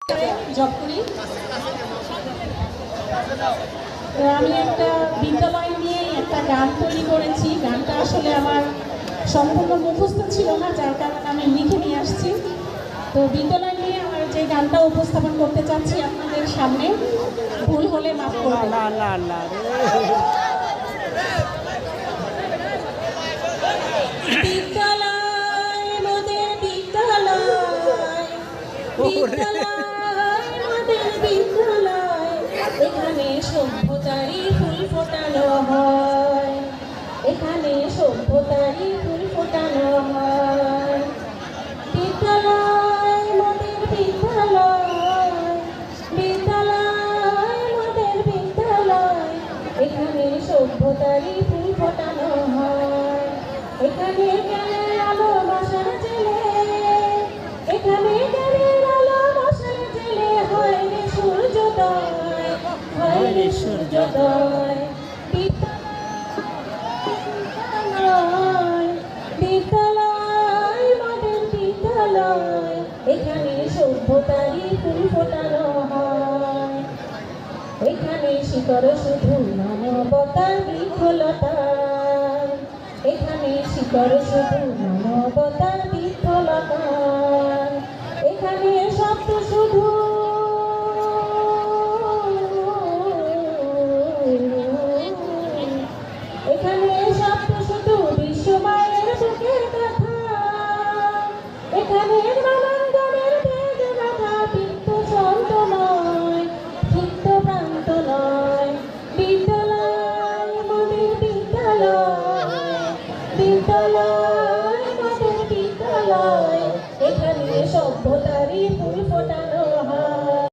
Job করি। তো আমি একটা বিদ্যালয় নিয়ে একটা গান তৈরি করেছি। গানটা আসলে আমার সম্পূর্ণ মুখস্থ ছিল না, যার কারণে আমি লিখে নিয়ে আসছি। তো বিদ্যালয় নিয়ে আমার যে গানটা উপস্থাপন করতে চাচ্ছি আপনাদের সামনে, ভুল হলে মাফ করবেন। বিদ্যালয় মোদের বিদ্যালয়, বিদ্যালয় মোদের বিদ্যালয়, এখানে সভ্যতারই ফুল ফোটানো হয়, এখানে সভ্যতারই ফুল ফোটানো হয়। বিদ্যালয় মোদের বিদ্যালয়, বিদ্যালয় মোদের বিদ্যালয়, এখানে সভ্যতারই ফুল ফোটানো হয়, এখানে জ্ঞানের আলো মশাল জেলে, এখানে জ্ঞানের আলো মশাল জেলে হয় রে সূর্যোদয়, হয় রে সূর্যোদয়। বিদ্যালয়, বিদ্যালয় মোদের বিদ্যালয়, এখানে সভ্যতারই ফুল ফোটানো হয়, এখানে শিকড় শুধু মানবতার বিফলতার, এখানে শিকড় শুধু মানবতার